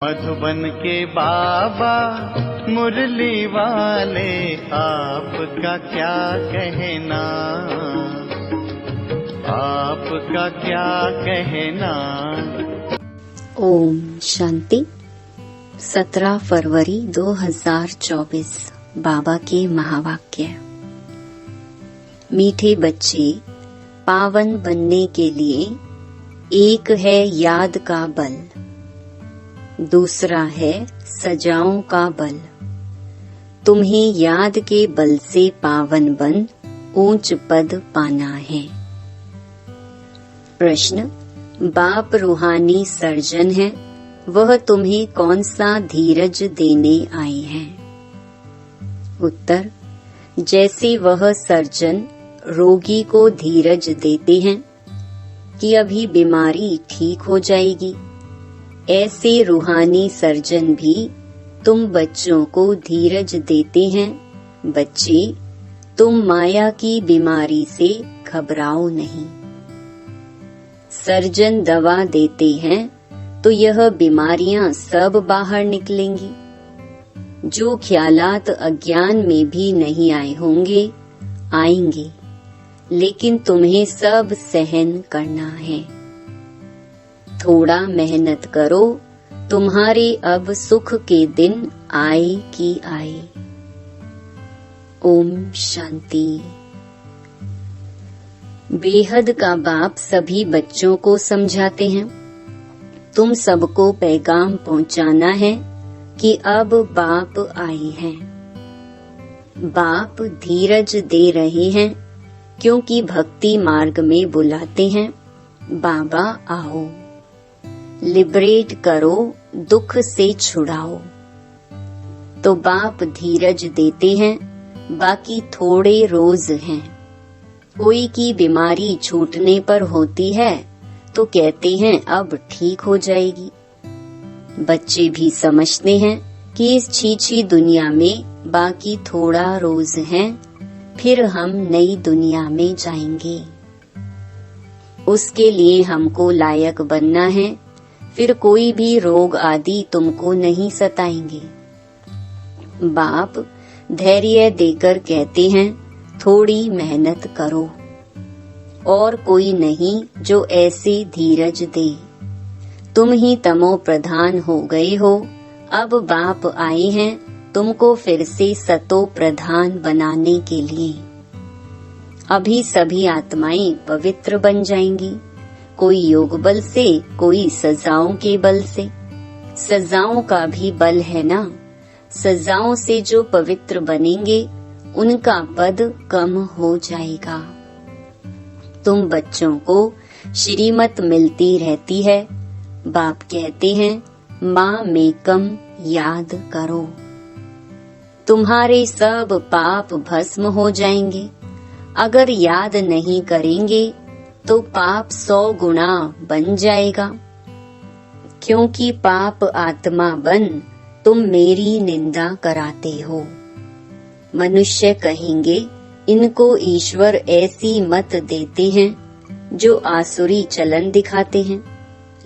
मधुबन के बाबा मुरली वाले, आपका क्या कहना, आपका क्या कहना। ओम शांति। 17 फरवरी 2024 बाबा के महावाक्य। मीठे बच्चे, पावन बनने के लिए एक है याद का बल, दूसरा है सजाओं का बल। तुम्हें याद के बल से पावन बन ऊंच पद पाना है। प्रश्न, बाप रूहानी सर्जन है, वह तुम्हें कौन सा धीरज देने आए हैं? उत्तर, जैसे वह सर्जन रोगी को धीरज देते हैं कि अभी बीमारी ठीक हो जाएगी, ऐसे रूहानी सर्जन भी तुम बच्चों को धीरज देते हैं। बच्चे, तुम माया की बीमारी से घबराओ नहीं। सर्जन दवा देते हैं तो यह बीमारियां सब बाहर निकलेंगी। जो ख्यालात अज्ञान में भी नहीं आए होंगे, आएंगे, लेकिन तुम्हें सब सहन करना है। थोड़ा मेहनत करो, तुम्हारे अब सुख के दिन आए कि आए। ओम शांति। बेहद का बाप सभी बच्चों को समझाते हैं, तुम सबको पैगाम पहुंचाना है कि अब बाप आए हैं। बाप धीरज दे रहे हैं क्योंकि भक्ति मार्ग में बुलाते हैं, बाबा आओ, लिबरेट करो, दुख से छुड़ाओ। तो बाप धीरज देते हैं, बाकी थोड़े रोज हैं। कोई की बीमारी छूटने पर होती है तो कहते हैं अब ठीक हो जाएगी। बच्चे भी समझते हैं कि इस छीछी दुनिया में बाकी थोड़ा रोज है, फिर हम नई दुनिया में जाएंगे। उसके लिए हमको लायक बनना है, फिर कोई भी रोग आदि तुमको नहीं सताएंगे। बाप धैर्य देकर कहते हैं थोड़ी मेहनत करो, और कोई नहीं जो ऐसे धीरज दे। तुम ही तमो प्रधान हो गए हो, अब बाप आए हैं तुमको फिर से सतो प्रधान बनाने के लिए। अभी सभी आत्माएं पवित्र बन जाएंगी, कोई योग बल से, कोई सजाओं के बल से। सजाओं का भी बल है ना, सजाओं से जो पवित्र बनेंगे उनका पद कम हो जाएगा। तुम बच्चों को श्रीमत मिलती रहती है, बाप कहते हैं माँ में कम याद करो। तुम्हारे सब पाप भस्म हो जाएंगे। अगर याद नहीं करेंगे तो पाप 100 गुना बन जाएगा, क्योंकि पाप आत्मा बन तुम मेरी निंदा कराते हो। मनुष्य कहेंगे इनको ईश्वर ऐसी मत देते हैं जो आसुरी चलन दिखाते हैं।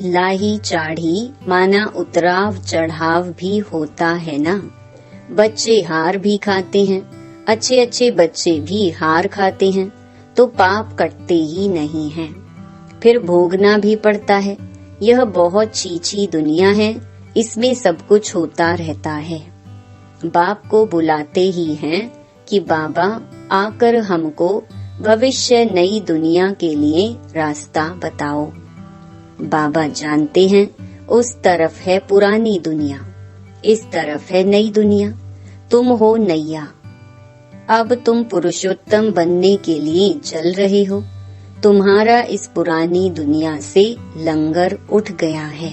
लाही चाढ़ी माना उतराव चढ़ाव भी होता है ना। बच्चे हार भी खाते हैं, अच्छे अच्छे बच्चे भी हार खाते हैं, तो पाप कटते ही नहीं हैं, फिर भोगना भी पड़ता है। यह बहुत छीछी दुनिया है, इसमें सब कुछ होता रहता है। बाप को बुलाते ही हैं कि बाबा आकर हमको भविष्य नई दुनिया के लिए रास्ता बताओ। बाबा जानते हैं उस तरफ है पुरानी दुनिया, इस तरफ है नई दुनिया। तुम हो नैया, अब तुम पुरुषोत्तम बनने के लिए चल रहे हो। तुम्हारा इस पुरानी दुनिया से लंगर उठ गया है,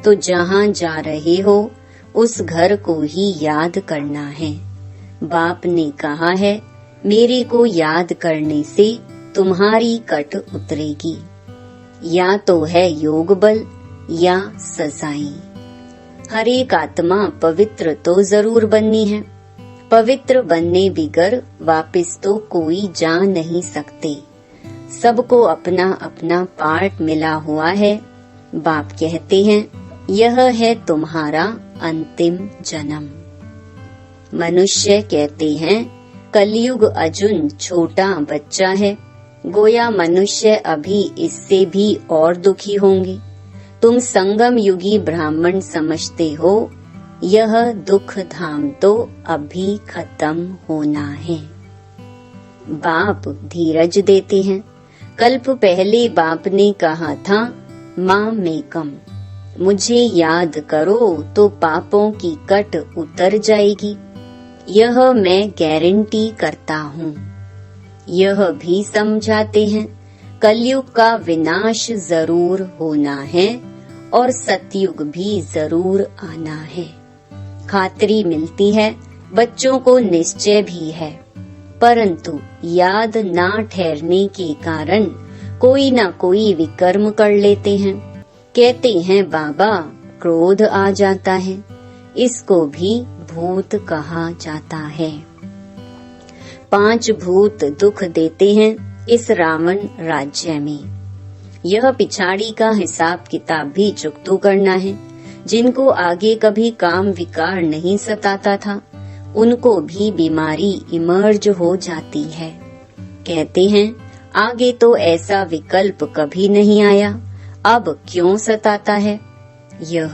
तो जहाँ जा रहे हो उस घर को ही याद करना है। बाप ने कहा है मेरे को याद करने से तुम्हारी कट उतरेगी। या तो है योग बल या सजाएं। हर एक आत्मा पवित्र तो जरूर बननी है। पवित्र बनने बिगर वापिस तो कोई जा नहीं सकते। सबको अपना अपना पार्ट मिला हुआ है। बाप कहते हैं यह है तुम्हारा अंतिम जन्म। मनुष्य कहते हैं कलयुग अर्जुन छोटा बच्चा है, गोया मनुष्य अभी इससे भी और दुखी होंगे। तुम संगम युगी ब्राह्मण समझते हो, यह दुख धाम तो अभी खत्म होना है। बाप धीरज देते हैं। कल्प पहले बाप ने कहा था, माँ मेकम, मुझे याद करो तो पापों की कट उतर जाएगी। यह मैं गारंटी करता हूँ। यह भी समझाते हैं कलयुग का विनाश जरूर होना है और सतयुग भी जरूर आना है। खातरी मिलती है, बच्चों को निश्चय भी है, परंतु याद ना ठहरने के कारण कोई ना कोई विकर्म कर लेते हैं। कहते हैं बाबा क्रोध आ जाता है, इसको भी भूत कहा जाता है। 5 भूत दुख देते हैं इस रावण राज्य में। यह पिछाड़ी का हिसाब किताब भी चुकतो करना है। जिनको आगे कभी काम विकार नहीं सताता था, उनको भी बीमारी इमर्ज हो जाती है। कहते हैं आगे तो ऐसा विकल्प कभी नहीं आया, अब क्यों सताता है? यह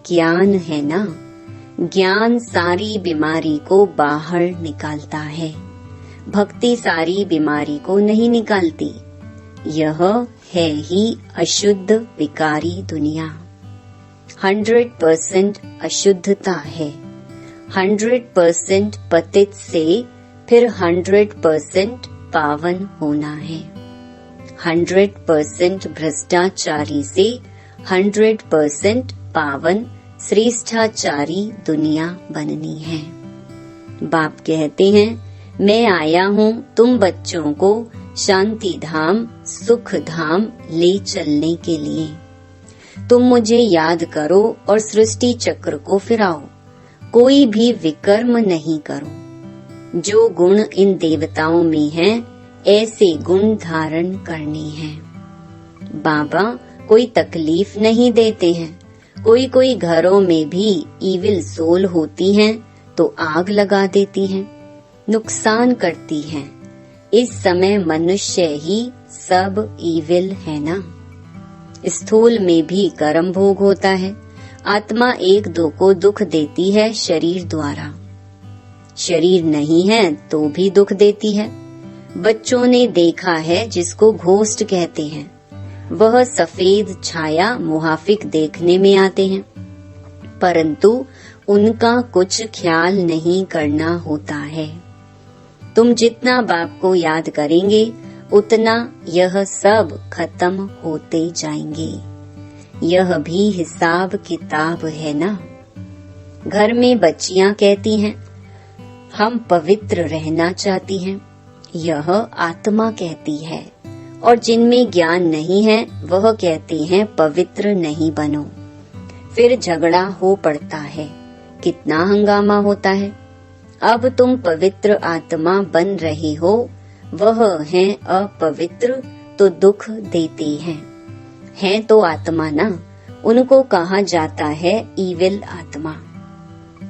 ज्ञान है ना। ज्ञान सारी बीमारी को बाहर निकालता है, भक्ति सारी बीमारी को नहीं निकालती। यह है ही अशुद्ध विकारी दुनिया। 100% अशुद्धता है। 100% पतित से फिर 100% पावन होना है। 100% भ्रष्टाचारी से 100% पावन श्रेष्ठाचारी दुनिया बननी है। बाप कहते हैं मैं आया हूँ तुम बच्चों को शांति धाम सुख धाम ले चलने के लिए। तुम मुझे याद करो और सृष्टि चक्र को फिराओ। कोई भी विकर्म नहीं करो। जो गुण इन देवताओं में हैं, ऐसे गुण धारण करने हैं। बाबा कोई तकलीफ नहीं देते हैं। कोई घरों में भी इविल सोल होती हैं तो आग लगा देती हैं, नुकसान करती हैं। इस समय मनुष्य ही सब इविल है ना। स्थूल में भी कर्म भोग होता है। आत्मा 1-2 को दुख देती है शरीर द्वारा। शरीर नहीं है तो भी दुख देती है। बच्चों ने देखा है जिसको घोस्ट कहते हैं, वह सफेद छाया मुहाफिक देखने में आते हैं, परंतु उनका कुछ ख्याल नहीं करना होता है। तुम जितना बाप को याद करेंगे उतना यह सब खत्म होते जाएंगे। यह भी हिसाब किताब है ना। घर में बच्चियां कहती हैं हम पवित्र रहना चाहती हैं, यह आत्मा कहती है। और जिनमें ज्ञान नहीं है वह कहते हैं पवित्र नहीं बनो। फिर झगड़ा हो पड़ता है, कितना हंगामा होता है। अब तुम पवित्र आत्मा बन रहे हो, वह है अपवित्र तो दुख देते हैं तो आत्मा ना। उनको कहा जाता है इविल आत्मा।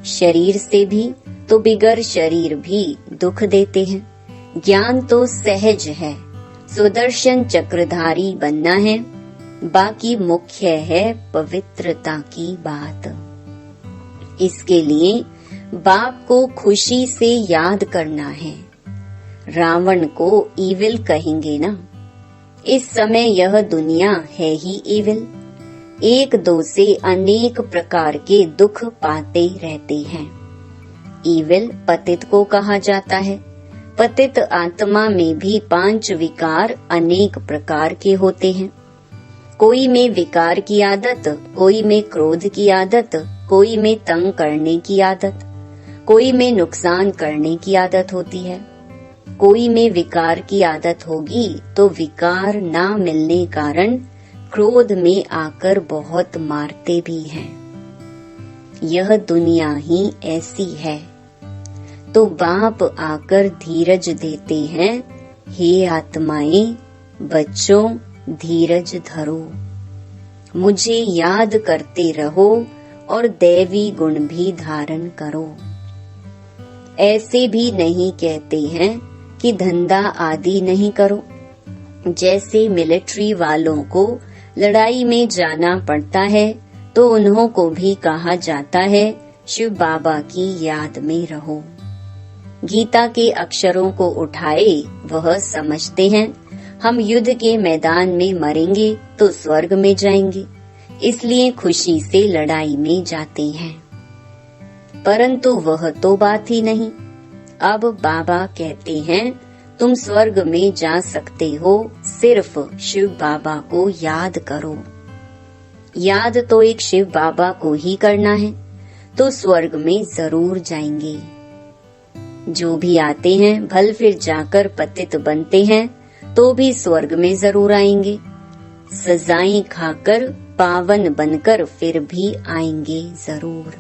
शरीर से भी तो बिगर शरीर भी दुख देते हैं। ज्ञान तो सहज है, सुदर्शन चक्रधारी बनना है, बाकी मुख्य है पवित्रता की बात। इसके लिए बाप को खुशी से याद करना है। रावण को इविल कहेंगे ना। इस समय यह दुनिया है ही इविल। 1-2 से अनेक प्रकार के दुख पाते रहते हैं। इविल पतित को कहा जाता है। पतित आत्मा में भी 5 विकार अनेक प्रकार के होते हैं। कोई में विकार की आदत, कोई में क्रोध की आदत, कोई में तंग करने की आदत, कोई में नुकसान करने की आदत होती है। कोई में विकार की आदत होगी तो विकार ना मिलने कारण क्रोध में आकर बहुत मारते भी हैं। यह दुनिया ही ऐसी है। तो बाप आकर धीरज देते हैं, हे आत्माएं, बच्चों धीरज धरो। मुझे याद करते रहो और दैवी गुण भी धारण करो। ऐसे भी नहीं कहते हैं कि धंधा आदि नहीं करो। जैसे मिलिट्री वालों को लड़ाई में जाना पड़ता है तो उन्हों को भी कहा जाता है शिव बाबा की याद में रहो। गीता के अक्षरों को उठाए वह समझते हैं हम युद्ध के मैदान में मरेंगे तो स्वर्ग में जाएंगे, इसलिए खुशी से लड़ाई में जाते हैं। परंतु वह तो बात ही नहीं। अब बाबा कहते हैं तुम स्वर्ग में जा सकते हो, सिर्फ शिव बाबा को याद करो। याद तो एक शिव बाबा को ही करना है तो स्वर्ग में जरूर जाएंगे। जो भी आते हैं भल फिर जाकर पतित बनते हैं तो भी स्वर्ग में जरूर आएंगे। सजाएं खाकर पावन बनकर फिर भी आएंगे जरूर।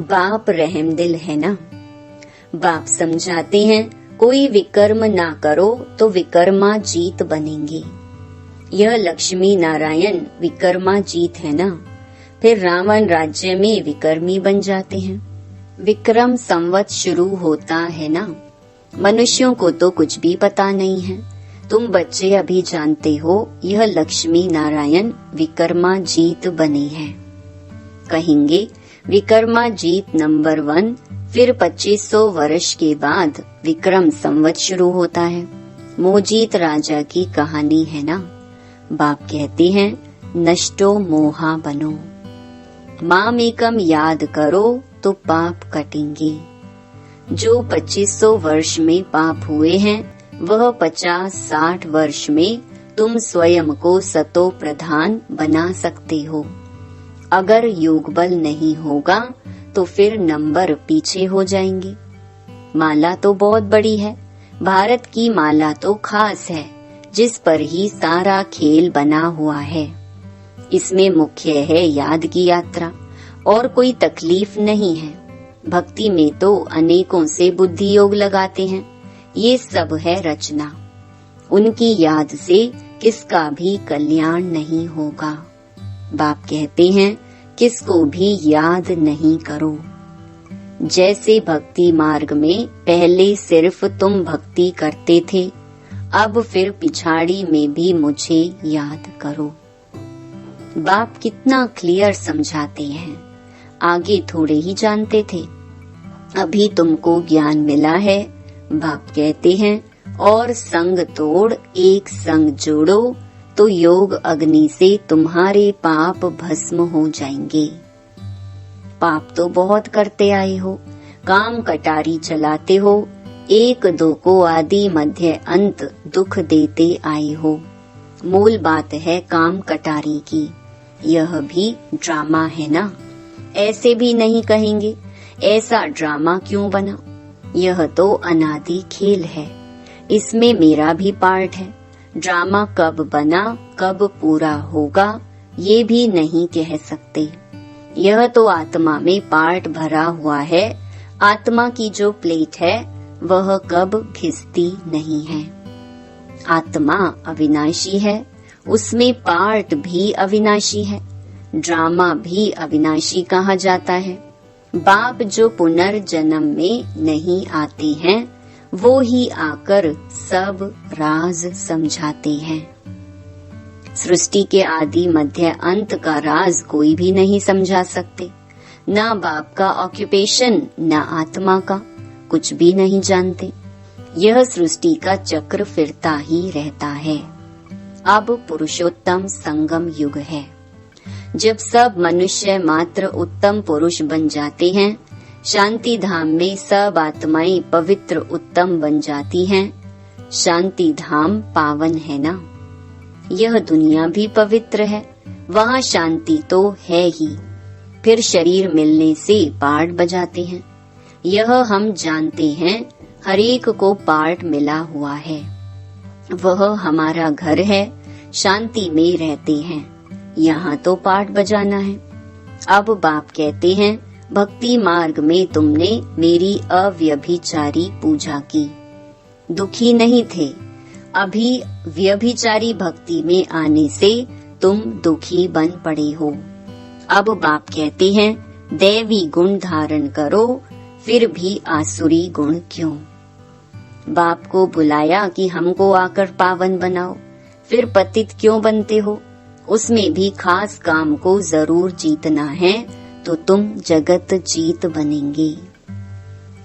बाप रहमदिल है ना। बाप समझाते हैं कोई विकर्म ना करो तो विकर्मा जीत बनेंगे। यह लक्ष्मी नारायण विकर्मा जीत है ना। फिर रावण राज्य में विकर्मी बन जाते हैं। विक्रम संवत शुरू होता है ना। मनुष्यों को तो कुछ भी पता नहीं है। तुम बच्चे अभी जानते हो यह लक्ष्मी नारायण विकर्मा जीत बने हैं। कहेंगे विकर्मा जीत नंबर 1। फिर 2500 वर्ष के बाद विक्रम संवत शुरू होता है। मोहजीत राजा की कहानी है ना। बाप कहते हैं नष्टो मोहा बनो, मामेकम याद करो तो पाप कटेंगे। जो 2500 वर्ष में पाप हुए हैं वह 50-60 वर्ष में तुम स्वयं को सतो प्रधान बना सकते हो। अगर योग बल नहीं होगा तो फिर नंबर पीछे हो जाएंगे। माला तो बहुत बड़ी है। भारत की माला तो खास है, जिस पर ही सारा खेल बना हुआ है। इसमें मुख्य है याद की यात्रा और कोई तकलीफ नहीं है। भक्ति में तो अनेकों से बुद्धि योग लगाते हैं। ये सब है रचना। उनकी याद से किसका भी कल्याण नहीं होगा। बाप कहते हैं किसको भी याद नहीं करो। जैसे भक्ति मार्ग में पहले सिर्फ तुम भक्ति करते थे, अब फिर पिछाड़ी में भी मुझे याद करो। बाप कितना क्लियर समझाते हैं। आगे थोड़े ही जानते थे, अभी तुमको ज्ञान मिला है। बाप कहते हैं और संग तोड़ एक संग जोड़ो तो योग अग्नि से तुम्हारे पाप भस्म हो जाएंगे। पाप तो बहुत करते आए हो, काम कटारी चलाते हो, एक दो को आदि मध्य अंत दुख देते आए हो। मूल बात है काम कटारी की। यह भी ड्रामा है ना। ऐसे भी नहीं कहेंगे ऐसा ड्रामा क्यों बना। यह तो अनादि खेल है, इसमें मेरा भी पार्ट है। ड्रामा कब बना कब पूरा होगा ये भी नहीं कह सकते। यह तो आत्मा में पार्ट भरा हुआ है। आत्मा की जो प्लेट है वह कब घिसती नहीं है। आत्मा अविनाशी है, उसमें पार्ट भी अविनाशी है। ड्रामा भी अविनाशी कहा जाता है। बाप जो पुनर्जन्म में नहीं आते हैं वो ही आकर सब राज समझाते हैं। सृष्टि के आदि मध्य अंत का राज कोई भी नहीं समझा सकते। ना बाप का ऑक्यूपेशन ना आत्मा का, कुछ भी नहीं जानते। यह सृष्टि का चक्र फिरता ही रहता है। अब पुरुषोत्तम संगम युग है, जब सब मनुष्य मात्र उत्तम पुरुष बन जाते हैं। शांति धाम में सब आत्माएं पवित्र उत्तम बन जाती हैं। शांति धाम पावन है ना। यह दुनिया भी पवित्र है, वहाँ शांति तो है ही। फिर शरीर मिलने से पार्ट बजाते हैं। यह हम जानते हैं, हर एक को पार्ट मिला हुआ है। वह हमारा घर है, शांति में रहते हैं। यहाँ तो पार्ट बजाना है। अब बाप कहते हैं भक्ति मार्ग में तुमने मेरी अव्यभिचारी पूजा की, दुखी नहीं थे। अभी व्यभिचारी भक्ति में आने से तुम दुखी बन पड़े हो। अब बाप कहते हैं दैवी गुण धारण करो, फिर भी आसुरी गुण क्यों। बाप को बुलाया कि हमको आकर पावन बनाओ, फिर पतित क्यों बनते हो। उसमें भी खास काम को जरूर जीतना है तो तुम जगत जीत बनेंगे।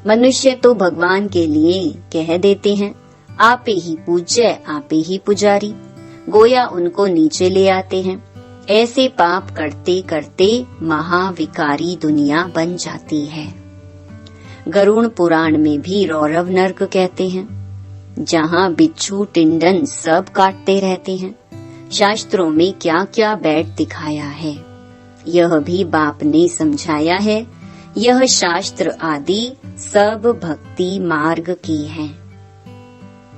मनुष्य तो भगवान के लिए कह देते हैं आपे ही पूज्य आपे ही पुजारी, गोया उनको नीचे ले आते हैं। ऐसे पाप करते करते महाविकारी दुनिया बन जाती है। गरुड़ पुराण में भी रौरव नर्क कहते हैं, जहाँ बिच्छू टिंडन सब काटते रहते हैं। शास्त्रों में क्या क्या बैठ दिखाया है, यह भी बाप ने समझाया है। यह शास्त्र आदि सब भक्ति मार्ग की हैं।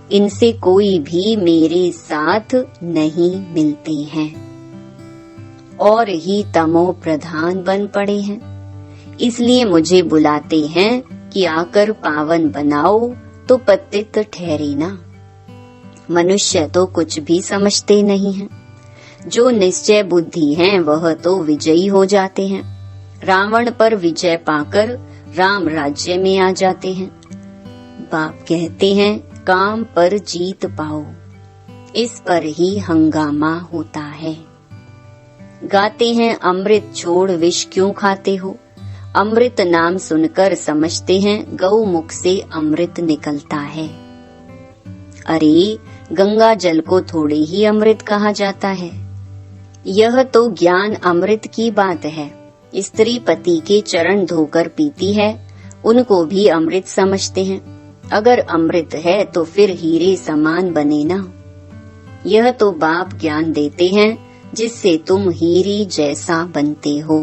इनसे कोई भी मेरे साथ नहीं मिलते हैं और ही तमो प्रधान बन पड़े हैं। इसलिए मुझे बुलाते हैं कि आकर पावन बनाओ तो पतित ठहरे ना। मनुष्य तो कुछ भी समझते नहीं हैं। जो निश्चय बुद्धि हैं वह तो विजयी हो जाते हैं। रावण पर विजय पाकर राम राज्य में आ जाते हैं। बाप कहते हैं काम पर जीत पाओ, इस पर ही हंगामा होता है। गाते हैं अमृत छोड़ विष क्यों खाते हो। अमृत नाम सुनकर समझते हैं गौ मुख से अमृत निकलता है। अरे गंगा जल को थोड़े ही अमृत कहा जाता है। यह तो ज्ञान अमृत की बात है। स्त्री पति के चरण धोकर पीती है, उनको भी अमृत समझते हैं। अगर अमृत है तो फिर हीरे समान बने ना। यह तो बाप ज्ञान देते हैं जिससे तुम हीरे जैसा बनते हो।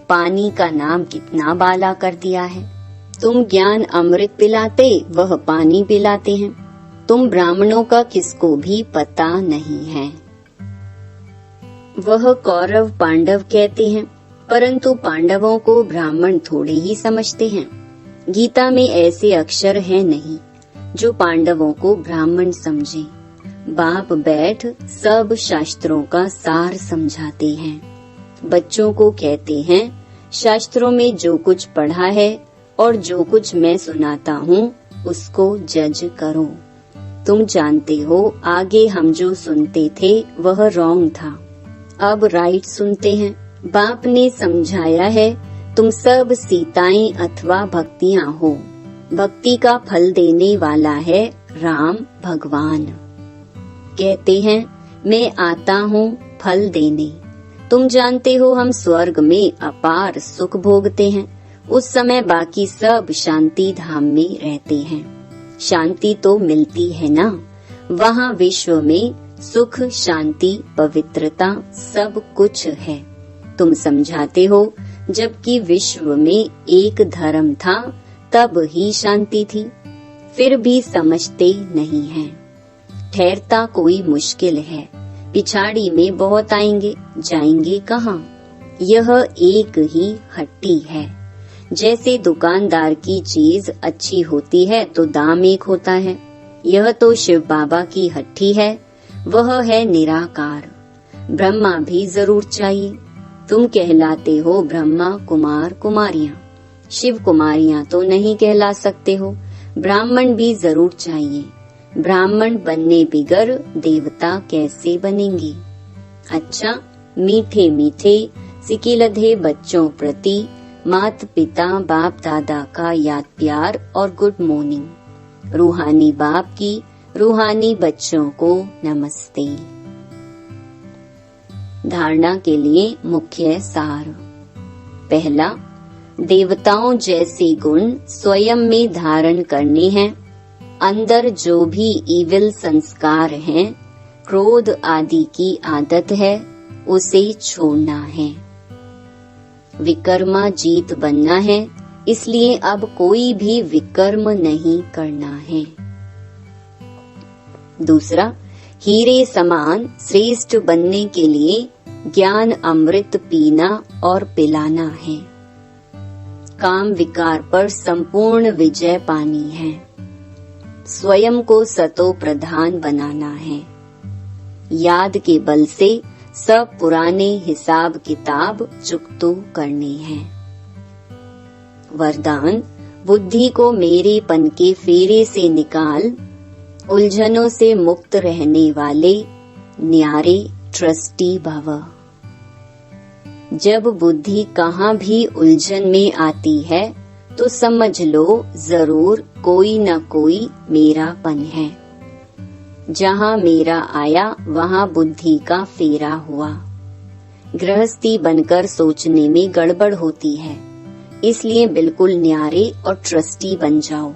पानी का नाम कितना बाला कर दिया है। तुम ज्ञान अमृत पिलाते, वह पानी पिलाते हैं। तुम ब्राह्मणों का किसको भी पता नहीं है। वह कौरव पांडव कहते हैं, परंतु पांडवों को ब्राह्मण थोड़े ही समझते हैं। गीता में ऐसे अक्षर हैं नहीं जो पांडवों को ब्राह्मण समझे। बाप बैठ सब शास्त्रों का सार समझाते हैं। बच्चों को कहते हैं शास्त्रों में जो कुछ पढ़ा है और जो कुछ मैं सुनाता हूँ उसको जज करो। तुम जानते हो आगे हम जो सुनते थे वह रॉन्ग था, अब राइट सुनते हैं। बाप ने समझाया है तुम सब सीताएं अथवा भक्तियां हो। भक्ति का फल देने वाला है राम भगवान। कहते हैं मैं आता हूँ फल देने। तुम जानते हो हम स्वर्ग में अपार सुख भोगते हैं। उस समय बाकी सब शांति धाम में रहते हैं। शांति तो मिलती है ना। वहाँ विश्व में सुख शांति पवित्रता सब कुछ है। तुम समझाते हो जबकि विश्व में एक धर्म था तब ही शांति थी, फिर भी समझते नहीं हैं। ठहरता कोई मुश्किल है, पिछाड़ी में बहुत आएंगे, जाएंगे कहाँ। यह एक ही हट्टी है। जैसे दुकानदार की चीज अच्छी होती है तो दाम एक होता है। यह तो शिव बाबा की हट्टी है, वह है निराकार। ब्रह्मा भी जरूर चाहिए। तुम कहलाते हो ब्रह्मा कुमार कुमारियाँ, शिव कुमारियाँ तो नहीं कहला सकते हो। ब्राह्मण भी जरूर चाहिए। ब्राह्मण बनने बिगर देवता कैसे बनेंगे। अच्छा, मीठे मीठे सिकिलधे बच्चों प्रति माता पिता बाप दादा का याद प्यार और गुड मॉर्निंग। रूहानी बाप की रूहानी बच्चों को नमस्ते। धारणा के लिए मुख्य सार। पहला, देवताओं जैसे गुण स्वयं में धारण करने हैं। अंदर जो भी इविल संस्कार हैं, क्रोध आदि की आदत है, उसे छोड़ना है। विकर्मा जीत बनना है, इसलिए अब कोई भी विकर्म नहीं करना है। दूसरा, हीरे समान श्रेष्ठ बनने के लिए ज्ञान अमृत पीना और पिलाना है। काम विकार पर संपूर्ण विजय पानी है। स्वयं को सतो प्रधान बनाना है। याद के बल से सब पुराने हिसाब किताब चुकतो करने हैं। वरदान, बुद्धि को मेरेपन के फेरे से निकाल, उलझनों से मुक्त रहने वाले न्यारे ट्रस्टी भव। जब बुद्धि कहाँ भी उलझन में आती है तो समझ लो जरूर कोई न कोई मेरापन है। जहाँ मेरा आया वहाँ बुद्धि का फेरा हुआ। गृहस्थी बनकर सोचने में गड़बड़ होती है, इसलिए बिल्कुल न्यारे और ट्रस्टी बन जाओ।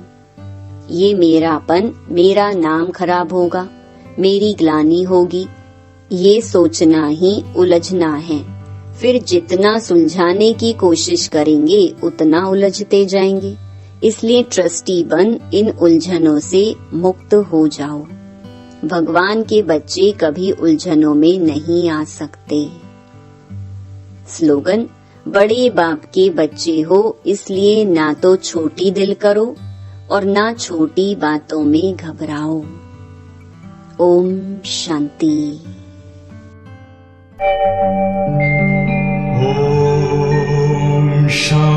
ये मेरापन, मेरा नाम खराब होगा, मेरी ग्लानि होगी, ये सोचना ही उलझना है। फिर जितना सुलझाने की कोशिश करेंगे उतना उलझते जाएंगे। इसलिए ट्रस्टी बन इन उलझनों से मुक्त हो जाओ। भगवान के बच्चे कभी उलझनों में नहीं आ सकते। स्लोगन, बड़े बाप के बच्चे हो इसलिए ना तो छोटी दिल करो और ना छोटी बातों में घबराओ। ओम शांति। Om Shanti.